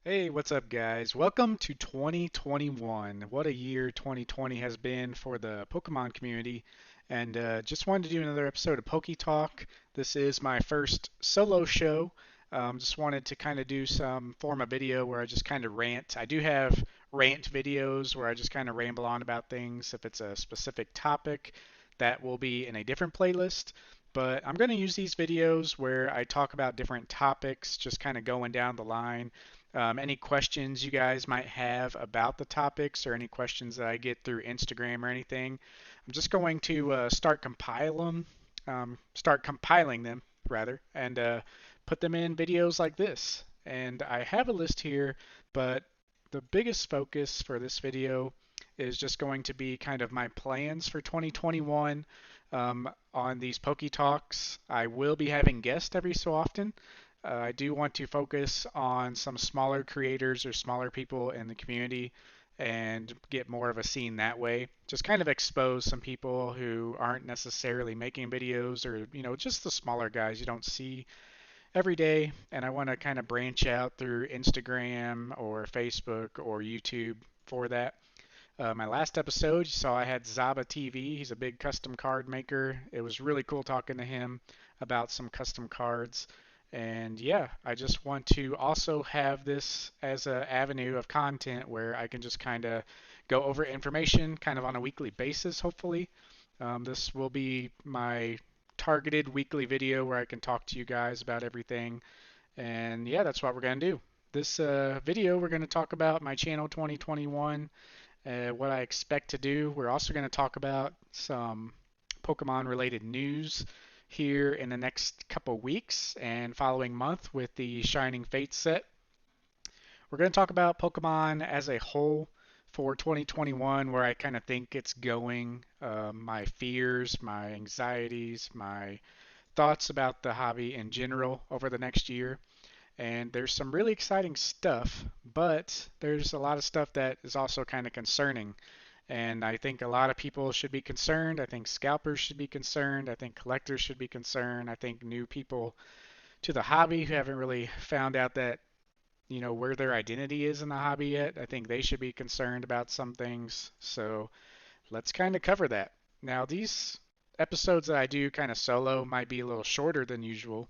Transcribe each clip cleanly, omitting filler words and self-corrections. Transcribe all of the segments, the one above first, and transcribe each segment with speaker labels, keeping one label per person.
Speaker 1: Hey, what's up, guys? Welcome to 2021. What a year 2020 has been for the Pokemon community. And just wanted to do another episode of PokeTalk. This is my first solo show. Just wanted to kind of do some form of video where I just kind of rant. I do have rant videos where I just kind of ramble on about things. If it's a specific topic, that will be in a different playlist. But I'm going to use these videos where I talk about different topics, just kind of going down the line. Any questions you guys might have about the topics or any questions that I get through Instagram or anything, I'm just going to start compiling them rather, and put them in videos like this. And I have a list here, but the biggest focus for this video is just going to be kind of my plans for 2021 on these Poke Talks. I will be having guests every so often. I do want to focus on some smaller creators or smaller people in the community and get more of a scene that way. Just kind of expose some people who aren't necessarily making videos or, just the smaller guys you don't see every day. And I want to kind of branch out through Instagram or Facebook or YouTube for that. My last episode, you saw I had Zaba TV. He's a big custom card maker. It was really cool talking to him about some custom cards. And yeah, I just want to also have this as an avenue of content where I can just kind of go over information kind of on a weekly basis, hopefully. This will be my targeted weekly video where I can talk to you guys about everything. And yeah, that's what we're going to do. This video, we're going to talk about my channel 2021, what I expect to do. We're also going to talk about some Pokemon related news here in the next couple weeks and following month with the Shining Fate set. We're going to talk about Pokemon as a whole for 2021, where I kind of think it's going, my fears, my anxieties, my thoughts about the hobby in general over the next year. And there's some really exciting stuff, but there's a lot of stuff that is also kind of concerning. And I think a lot of people should be concerned. I think scalpers should be concerned. I think collectors should be concerned. I think new people to the hobby who haven't really found out that, where their identity is in the hobby yet, I think they should be concerned about some things. So let's kind of cover that. Now, these episodes that I do kind of solo might be a little shorter than usual,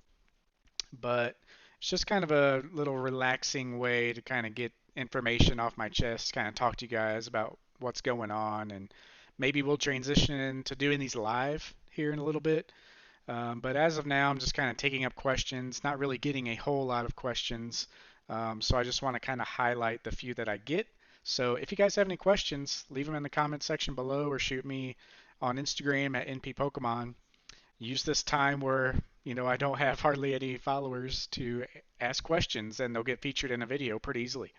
Speaker 1: but it's just kind of a little relaxing way to kind of get information off my chest, kind of talk to you guys about what's going on, and maybe we'll transition into doing these live here in a little bit. But as of now, I'm just kind of taking up questions, not really getting a whole lot of questions. So I just want to kind of highlight the few that I get. So if you guys have any questions, leave them in the comment section below or shoot me on Instagram at nppokemon. Use this time where I don't have hardly any followers to ask questions, and they'll get featured in a video pretty easily.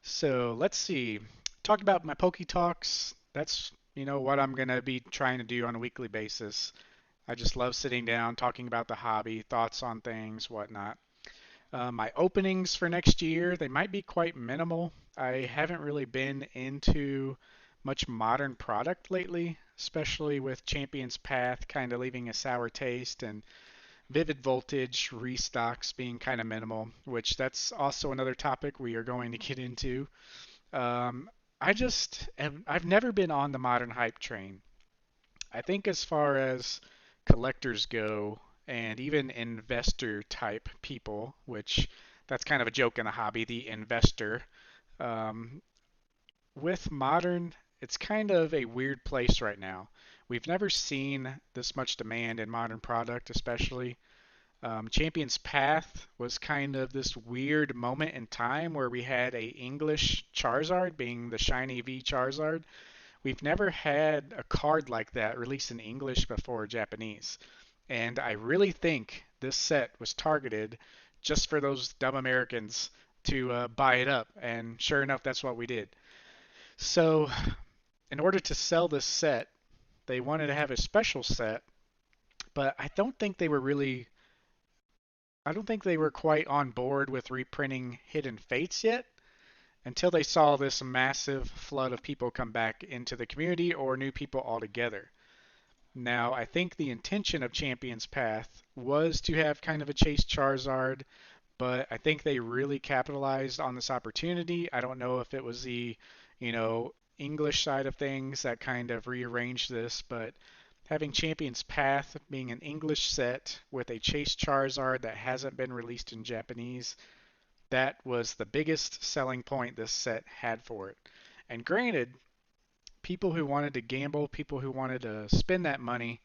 Speaker 1: So let's see. Talk about my Poke Talks. That's what I'm gonna be trying to do on a weekly basis. I just love sitting down, talking about the hobby, thoughts on things, whatnot. My openings for next year, they might be quite minimal. I haven't really been into much modern product lately, especially with Champion's Path kind of leaving a sour taste and Vivid Voltage restocks being kind of minimal, which that's also another topic we are going to get into. I've never been on the modern hype train. I think as far as collectors go, and even investor type people, which that's kind of a joke in the hobby, the investor. Um, with modern, it's kind of a weird place right now. We've never seen this much demand in modern product, especially. Champion's Path was kind of this weird moment in time where we had a English Charizard being the shiny V Charizard. We've never had a card like that released in English before Japanese. And I really think this set was targeted just for those dumb Americans to buy it up. And sure enough, that's what we did. So, in order to sell this set, they wanted to have a special set, but I don't think they were quite on board with reprinting Hidden Fates yet until they saw this massive flood of people come back into the community or new people altogether. Now, I think the intention of Champion's Path was to have kind of a Chase Charizard, but I think they really capitalized on this opportunity. I don't know if it was the, English side of things that kind of rearranged this, but having Champion's Path being an English set with a Chase Charizard that hasn't been released in Japanese, that was the biggest selling point this set had for it. And granted, people who wanted to gamble, people who wanted to spend that money,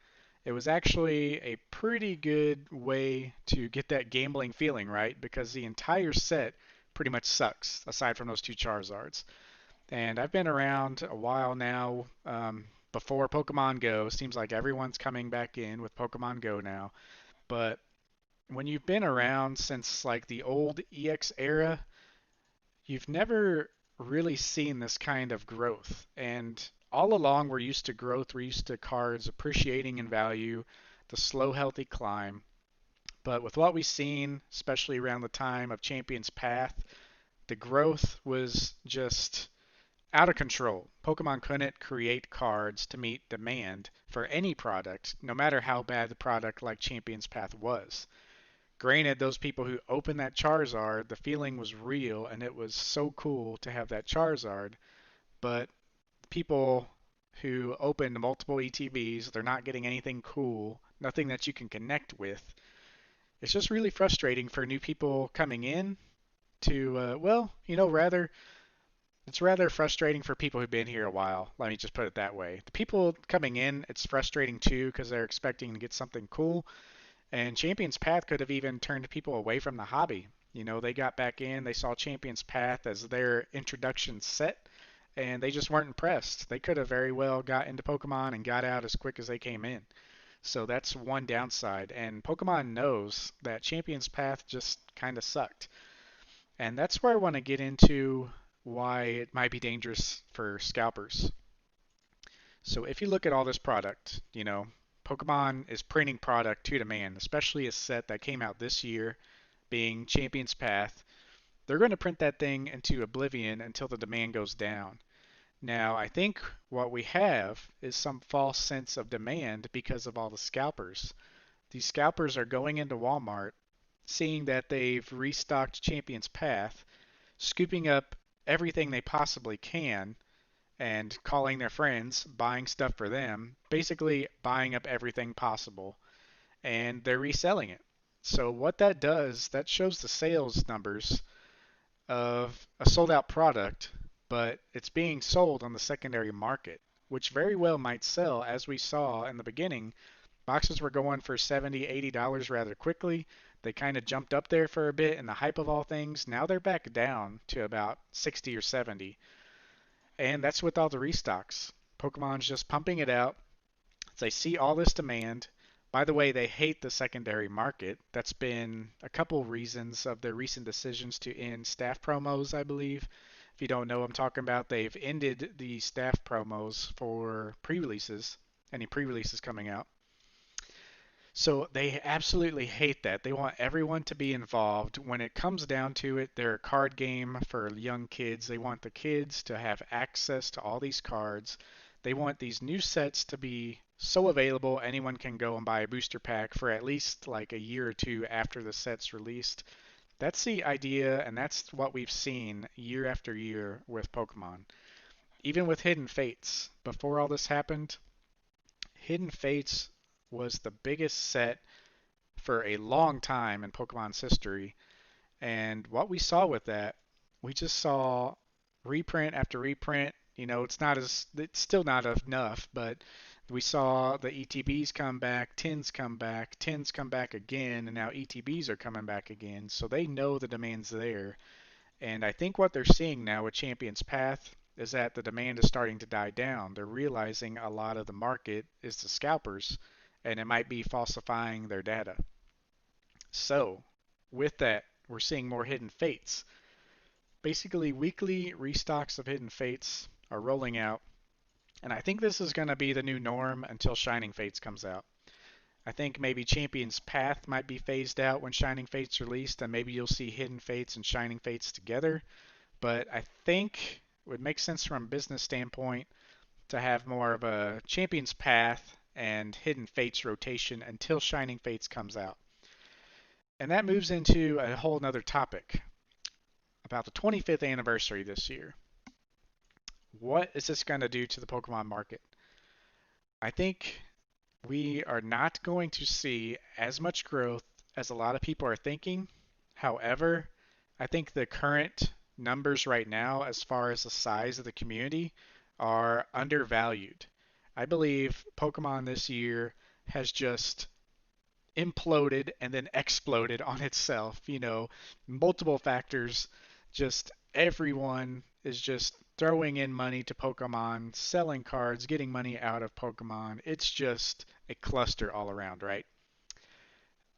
Speaker 1: it was actually a pretty good way to get that gambling feeling, right? Because the entire set pretty much sucks, aside from those two Charizards. And I've been around a while now. Before Pokemon Go, seems like everyone's coming back in with Pokemon Go now. But when you've been around since like the old EX era, you've never really seen this kind of growth. And all along, we're used to growth, we're used to cards appreciating in value, the slow, healthy climb. But with what we've seen, especially around the time of Champion's Path, the growth was just out of control. Pokemon couldn't create cards to meet demand for any product, no matter how bad the product like Champion's Path was. Granted, those people who opened that Charizard, the feeling was real and it was so cool to have that Charizard, but people who opened multiple ETBs, they're not getting anything cool, nothing that you can connect with. It's just really frustrating for new people coming in to, rather, it's rather frustrating for people who've been here a while. Let me just put it that way. The people coming in, it's frustrating too because they're expecting to get something cool. And Champion's Path could have even turned people away from the hobby. They got back in, they saw Champion's Path as their introduction set, and they just weren't impressed. They could have very well got into Pokemon and got out as quick as they came in. So that's one downside. And Pokemon knows that Champion's Path just kind of sucked. And that's where I want to get into why it might be dangerous for scalpers. So if you look at all this product, Pokemon is printing product to demand, especially a set that came out this year, being Champion's Path. They're going to print that thing into oblivion until the demand goes down. Now, I think what we have is some false sense of demand because of all the scalpers. These scalpers are going into Walmart, seeing that they've restocked Champion's Path, scooping up everything they possibly can, and calling their friends, buying stuff for them, basically buying up everything possible, and they're reselling it. So what that does, that shows the sales numbers of a sold out product, but it's being sold on the secondary market, which very well might sell. As we saw in the beginning, boxes were going for $70, $80 rather quickly. They kind of jumped up there for a bit in the hype of all things. Now they're back down to about 60 or 70. And that's with all the restocks. Pokemon's just pumping it out. They see all this demand. By the way, they hate the secondary market. That's been a couple reasons of their recent decisions to end staff promos, I believe. If you don't know what I'm talking about, they've ended the staff promos for pre-releases, any pre-releases coming out. So they absolutely hate that. They want everyone to be involved. When it comes down to it, they're a card game for young kids. They want the kids to have access to all these cards. They want these new sets to be so available anyone can go and buy a booster pack for at least like a year or two after the set's released. That's the idea, and that's what we've seen year after year with Pokemon. Even with Hidden Fates, before all this happened, Hidden Fates was the biggest set for a long time in Pokemon's history. And what we saw with that, we just saw reprint after reprint. It's still not enough, but we saw the ETBs come back, tins come back again, and now ETBs are coming back again. So they know the demand's there. And I think what they're seeing now with Champion's Path is that the demand is starting to die down. They're realizing a lot of the market is the scalpers, and it might be falsifying their data. So, with that, we're seeing more Hidden Fates. Basically, weekly restocks of Hidden Fates are rolling out, and I think this is going to be the new norm until Shining Fates comes out. I think maybe Champion's Path might be phased out when Shining Fates released, and maybe you'll see Hidden Fates and Shining Fates together. But I think it would make sense from a business standpoint to have more of a Champion's Path and Hidden Fates rotation until Shining Fates comes out. And that moves into a whole nother topic about the 25th anniversary this year. What is this going to do to the Pokemon market? I think we are not going to see as much growth as a lot of people are thinking. However, I think the current numbers right now, as far as the size of the community, are undervalued. I believe Pokemon this year has just imploded and then exploded on itself. Multiple factors. Just everyone is just throwing in money to Pokemon, selling cards, getting money out of Pokemon. It's just a cluster all around, right?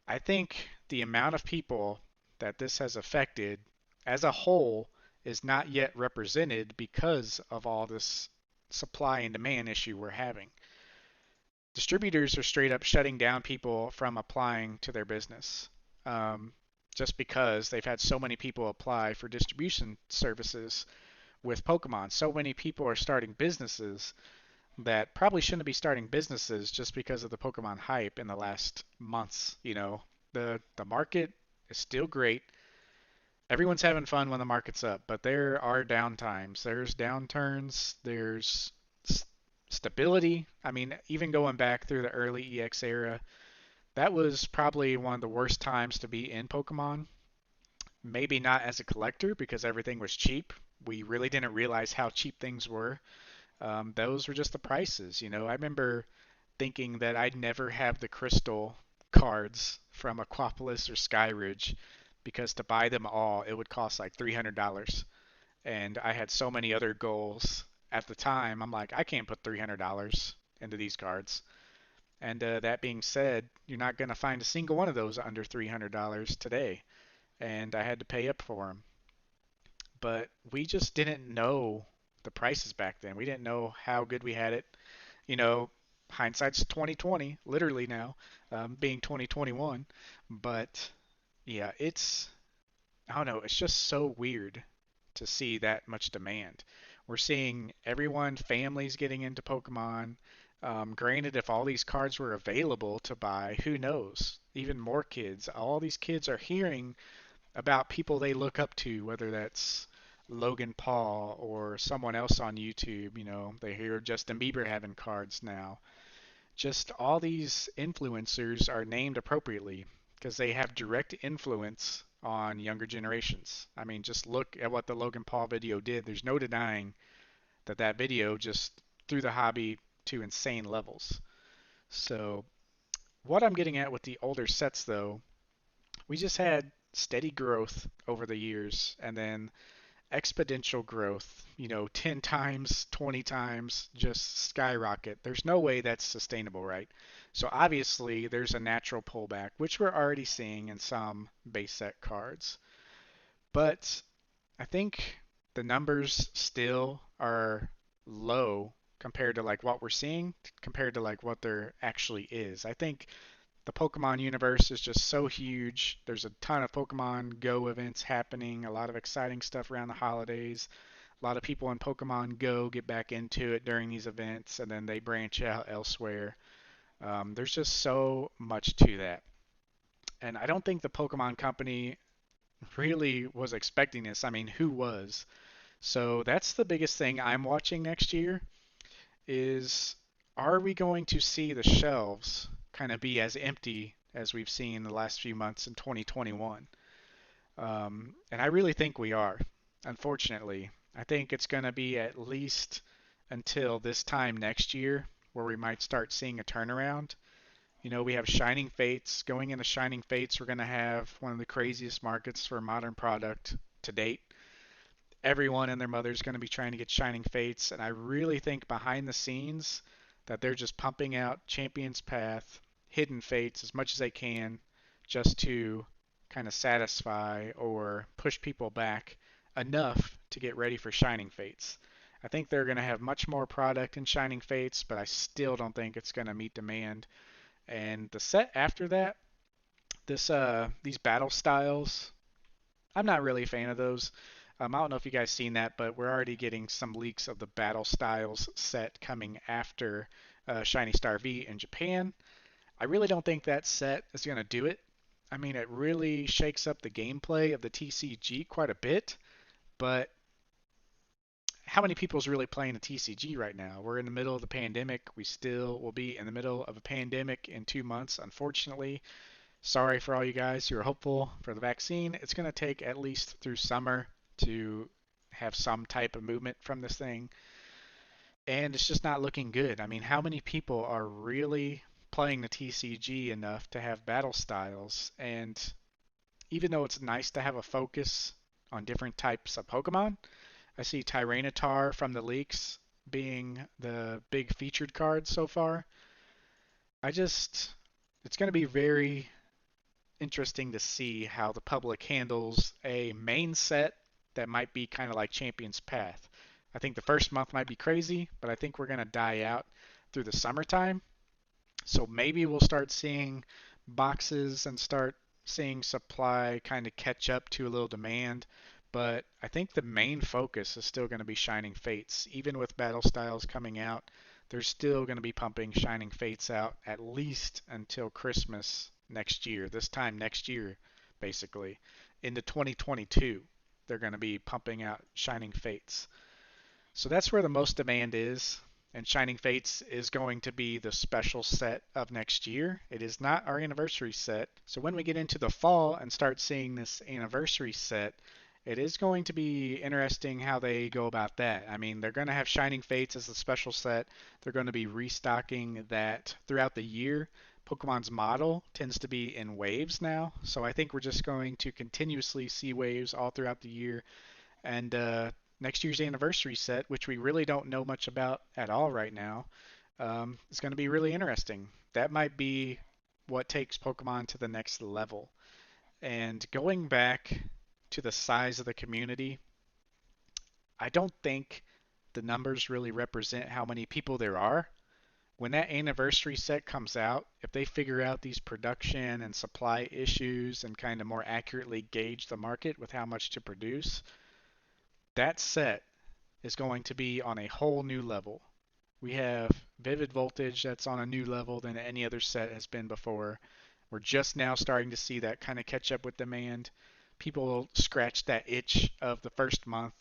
Speaker 1: I think the amount of people that this has affected as a whole is not yet represented because of all this supply and demand issue we're having. Distributors are straight up shutting down people from applying to their business, um, just because they've had so many people apply for distribution services with Pokemon. So many people are starting businesses that probably shouldn't be starting businesses just because of the Pokemon hype in the last months. The market is still great. Everyone's having fun when the market's up, but there are downtimes. There's downturns. There's stability. I mean, even going back through the early EX era, that was probably one of the worst times to be in Pokemon. Maybe not as a collector because everything was cheap. We really didn't realize how cheap things were. Those were just the prices. I remember thinking that I'd never have the crystal cards from Aquapolis or Skyridge because to buy them all it would cost like $300. And I had so many other goals at the time. I'm like, I can't put $300 into these cards. And that being said, you're not going to find a single one of those under $300 today. And I had to pay up for them. But we just didn't know the prices back then. We didn't know how good we had it. You know, Hindsight's 2020, literally now, being 2021. But yeah, I don't know, it's just so weird to see that much demand. We're seeing everyone, families getting into Pokemon. Granted, if all these cards were available to buy, who knows? Even more kids. All these kids are hearing about people they look up to, whether that's Logan Paul or someone else on YouTube. They hear Justin Bieber having cards now. Just all these influencers are named appropriately because they have direct influence on younger generations. I mean, just look at what the Logan Paul video did. There's no denying that video just threw the hobby to insane levels. So, what I'm getting at with the older sets, though, we just had steady growth over the years and then exponential growth, 10 times, 20 times, just skyrocket. There's no way that's sustainable, right? So obviously there's a natural pullback, which we're already seeing in some base set cards. But I think the numbers still are low compared to like what we're seeing, compared to like what there actually is. I think the Pokemon universe is just so huge. There's a ton of Pokemon Go events happening, a lot of exciting stuff around the holidays. A lot of people in Pokemon Go get back into it during these events and then they branch out elsewhere. There's just so much to that. And I don't think the Pokemon Company really was expecting this. I mean, who was? So that's the biggest thing I'm watching next year is are we going to see the shelves kind of be as empty as we've seen the last few months in 2021? And I really think we are, unfortunately. I think it's going to be at least until this time next year where we might start seeing a turnaround. We have Shining Fates. Going into Shining Fates, we're going to have one of the craziest markets for a modern product to date. Everyone and their mother is going to be trying to get Shining Fates, and I really think behind the scenes that they're just pumping out Champion's Path, Hidden Fates as much as they can just to kind of satisfy or push people back enough to get ready for Shining Fates. I think they're going to have much more product in Shining Fates, but I still don't think it's going to meet demand. And the set after that, these battle styles, I'm not really a fan of those. I don't know if you guys seen that, but we're already getting some leaks of the Battle Styles set coming after Shiny Star V in Japan. I really don't think that set is going to do it. I mean, it really shakes up the gameplay of the TCG quite a bit, but how many people is really playing the TCG right now? We're in the middle of the pandemic. We still will be in the middle of a pandemic in 2 months, unfortunately. Sorry for all you guys who are hopeful for the vaccine. It's going to take at least through summer to have some type of movement from this thing. And it's just not looking good. I mean, how many people are really playing the TCG enough to have battle styles? And even though it's nice to have a focus on different types of Pokemon, I see Tyranitar from the leaks being the big featured card so far. It's going to be very interesting to see how the public handles a main set that might be kind of like Champion's Path. I think the first month might be crazy, but I think we're going to die out through the summertime. So maybe we'll start seeing boxes and start seeing supply kind of catch up to a little demand. But I think the main focus is still going to be Shining Fates. Even with Battle Styles coming out, they're still going to be pumping Shining Fates out at least until Christmas next year. This time next year, basically. Into 2022, they're going to be pumping out Shining Fates. So that's where the most demand is. And Shining Fates is going to be the special set of next year. It is not our anniversary set. So when we get into the fall and start seeing this anniversary set, it is going to be interesting how they go about that. I mean, they're going to have Shining Fates as a special set. They're going to be restocking that throughout the year. Pokemon's model tends to be in waves now. So I think we're just going to continuously see waves all throughout the year. And next year's anniversary set, which we really don't know much about at all right now, is going to be really interesting. That might be what takes Pokemon to the next level. And going back to the size of the community, I don't think the numbers really represent how many people there are. When that anniversary set comes out, if they figure out these production and supply issues and kind of more accurately gauge the market with how much to produce, that set is going to be on a whole new level. We have Vivid Voltage that's on a new level than any other set has been before. We're just now starting to see that kind of catch up with demand. People will scratch that itch of the first month.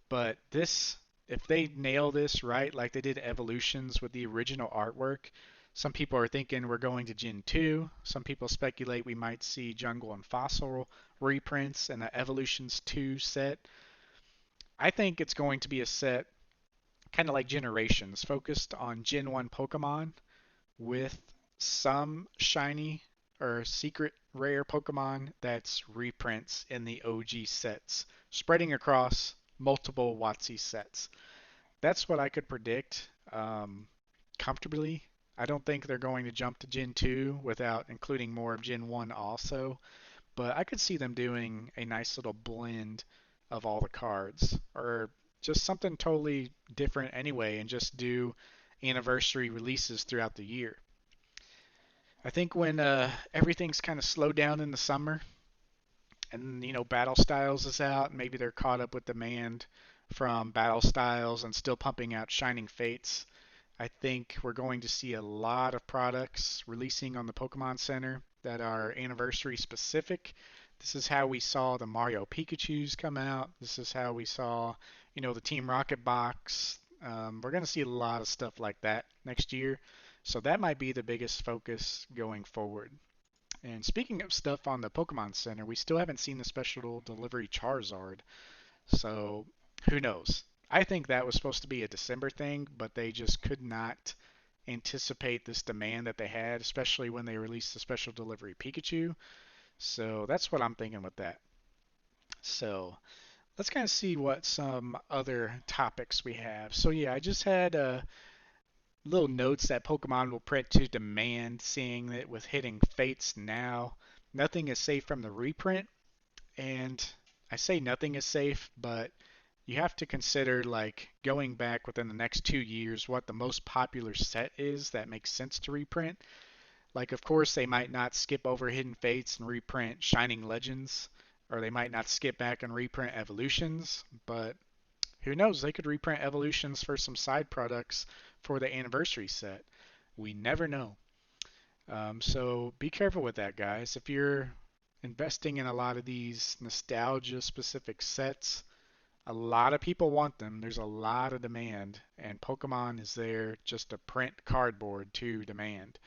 Speaker 1: But this, if they nail this right, like they did Evolutions with the original artwork, some people are thinking we're going to Gen 2. Some people speculate we might see Jungle and Fossil reprints in the Evolutions 2 set. I think it's going to be a set kind of like Generations, focused on Gen 1 Pokemon with some shiny or secret rare Pokemon that's reprints in the OG sets, spreading across multiple WotC sets. That's what I could predict comfortably. I don't think they're going to jump to Gen 2 without including more of Gen 1 also, but I could see them doing a nice little blend of all the cards, or just something totally different anyway, and just do anniversary releases throughout the year. I think when everything's kind of slowed down in the summer, and Battle Styles is out, maybe they're caught up with demand from Battle Styles and still pumping out Shining Fates. I think we're going to see a lot of products releasing on the Pokemon Center that are anniversary specific. This is how we saw the Mario Pikachus come out. This is how we saw, the Team Rocket box. We're going to see a lot of stuff like that next year. So that might be the biggest focus going forward. And speaking of stuff on the Pokemon Center, we still haven't seen the special delivery Charizard. So who knows? I think that was supposed to be a December thing, but they just could not anticipate this demand that they had, especially when they released the special delivery Pikachu. So that's what I'm thinking with that. So let's kind of see what some other topics we have. So yeah, I just had little notes that Pokemon will print to demand, seeing that with hitting Fates now, nothing is safe from the reprint. And I say nothing is safe, but you have to consider like going back within the next 2 years what the most popular set is that makes sense to reprint. Like, of course, they might not skip over Hidden Fates and reprint Shining Legends, or they might not skip back and reprint Evolutions, but who knows? They could reprint Evolutions for some side products for the anniversary set. We never know. So be careful with that, guys. If you're investing in a lot of these nostalgia specific sets, a lot of people want them. There's a lot of demand, and Pokemon is there just to print cardboard to demand.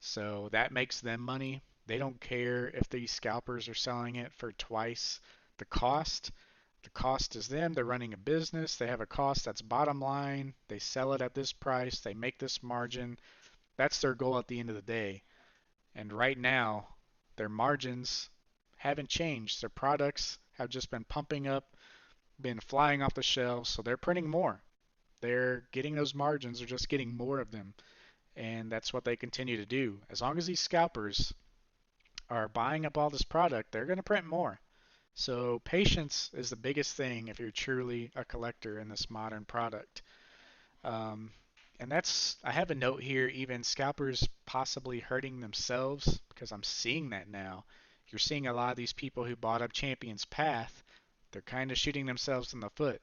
Speaker 1: So that makes them money. They don't care if these scalpers are selling it for twice the cost. The cost is them. They're running a business. They have a cost that's bottom line. They sell it at this price. They make this margin. That's their goal at the end of the day. And right now, their margins haven't changed. Their products have just been pumping up, been flying off the shelves, so they're printing more. They're getting those margins, they're just getting more of them. And that's what they continue to do. As long as these scalpers are buying up all this product, they're going to print more. So patience is the biggest thing if you're truly a collector in this modern product. Um, and that's, I have a note here, even scalpers possibly hurting themselves because I'm seeing that now. You're seeing a lot of these people who bought up Champion's Path, they're kind of shooting themselves in the foot.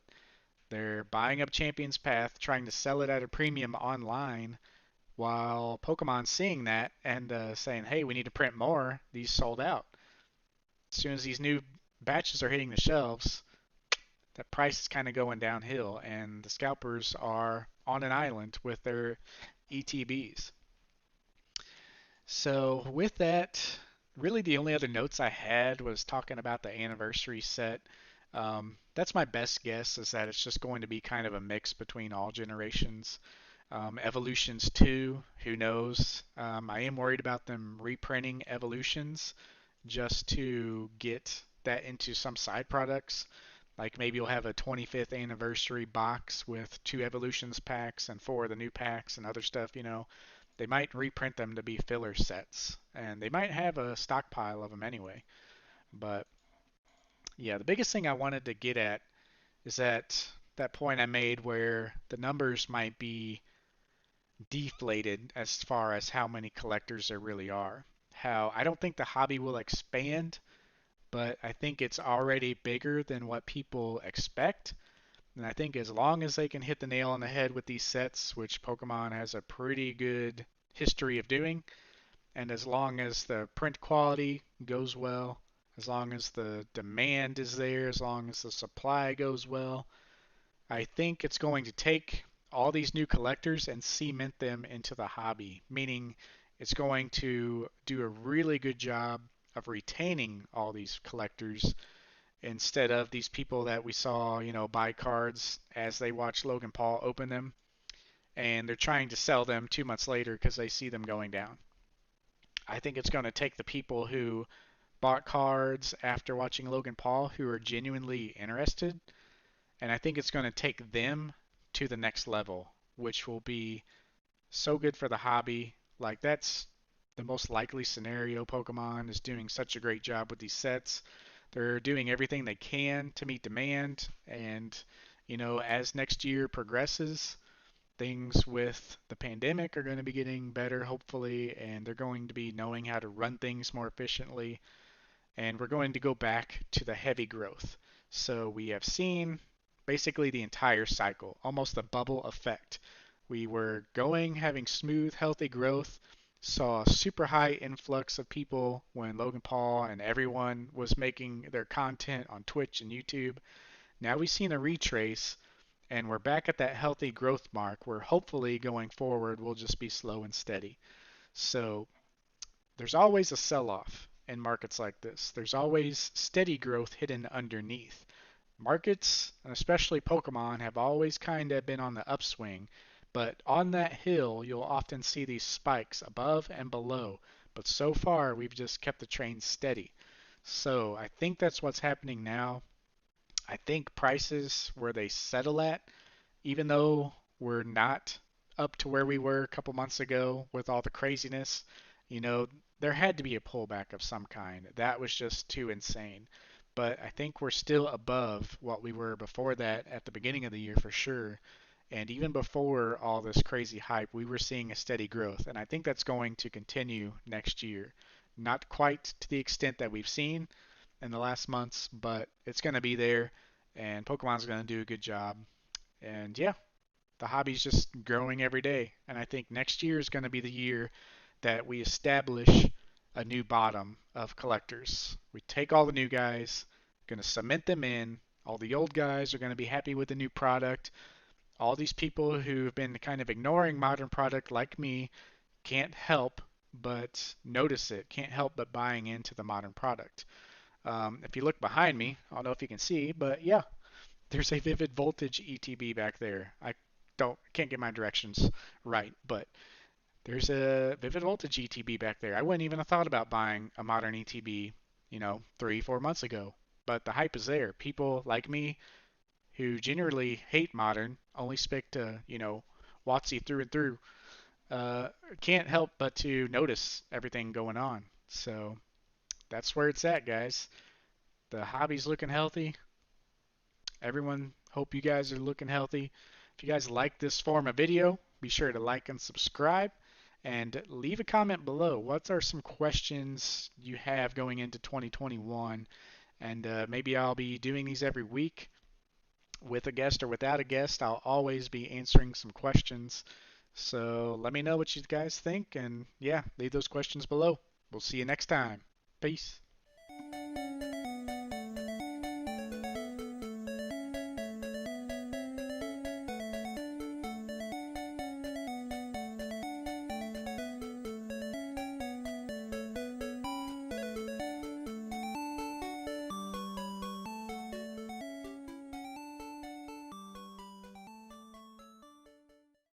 Speaker 1: They're buying up Champion's Path, trying to sell it at a premium online, while Pokemon seeing that and saying, hey, we need to print more, these sold out. As soon as these new batches are hitting the shelves, that price is kind of going downhill, and the scalpers are on an island with their ETBs. So with that, really the only other notes I had was talking about the anniversary set. That's my best guess is that it's just going to be kind of a mix between all generations. Evolutions 2, who knows? I am worried about them reprinting Evolutions just to get that into some side products. Like maybe you'll have a 25th anniversary box with 2 Evolutions packs and 4 of the new packs and other stuff. They might reprint them to be filler sets, and they might have a stockpile of them anyway. But yeah, the biggest thing I wanted to get at is that point I made where the numbers might be deflated as far as how many collectors there really are. How I don't think the hobby will expand, but I think it's already bigger than what people expect. And I think as long as they can hit the nail on the head with these sets, which Pokemon has a pretty good history of doing, and as long as the print quality goes well, as long as the demand is there, as long as the supply goes well, I think it's going to take all these new collectors and cement them into the hobby, meaning it's going to do a really good job of retaining all these collectors instead of these people that we saw, buy cards as they watch Logan Paul open them and they're trying to sell them 2 months later because they see them going down. I think it's going to take the people who bought cards after watching Logan Paul who are genuinely interested, and I think it's going to take them to the next level, which will be so good for the hobby. Like that's the most likely scenario. Pokemon is doing such a great job with these sets. They're doing everything they can to meet demand, and as next year progresses, things with the pandemic are going to be getting better, hopefully, and they're going to be knowing how to run things more efficiently, and we're going to go back to the heavy growth. So we have seen basically the entire cycle, almost the bubble effect. We were having smooth, healthy growth, saw a super high influx of people when Logan Paul and everyone was making their content on Twitch and YouTube. Now we've seen a retrace, and we're back at that healthy growth mark where hopefully going forward we'll just be slow and steady. So there's always a sell-off in markets like this. There's always steady growth hidden underneath. Markets, and especially Pokemon, have always kind of been on the upswing, but on that hill you'll often see these spikes above and below. But so far we've just kept the train steady. So I think that's what's happening now. I think prices where they settle at, even though we're not up to where we were a couple months ago with all the craziness, you know, there had to be a pullback of some kind. That was just too insane. But I think we're still above what we were before that at the beginning of the year for sure. And even before all this crazy hype, we were seeing a steady growth. And I think that's going to continue next year. Not quite to the extent that we've seen in the last months, but it's going to be there. And Pokemon's going to do a good job. And yeah, the hobby's just growing every day. And I think next year is going to be the year that we establish a new bottom of collectors. We take all the new guys, going to cement them in. All the old guys are going to be happy with the new product. All these people who've been kind of ignoring modern product like me can't help but notice it, can't help but buying into the modern product. If you look behind me, I don't know if you can see, but yeah, there's a Vivid Voltage ETB back there. I can't get my directions right, but there's a Vivid Voltage ETB back there. I wouldn't even have thought about buying a modern ETB, 3, 4 months ago. But the hype is there. People like me who generally hate modern, only stick to, WotC through and through, uh, can't help but to notice everything going on. So that's where it's at, guys. The hobby's looking healthy. Everyone, hope you guys are looking healthy. If you guys like this form of video, be sure to like and subscribe and leave a comment below. What are some questions you have going into 2021? And maybe I'll be doing these every week with a guest or without a guest. I'll always be answering some questions. So let me know what you guys think. And yeah, leave those questions below. We'll see you next time. Peace.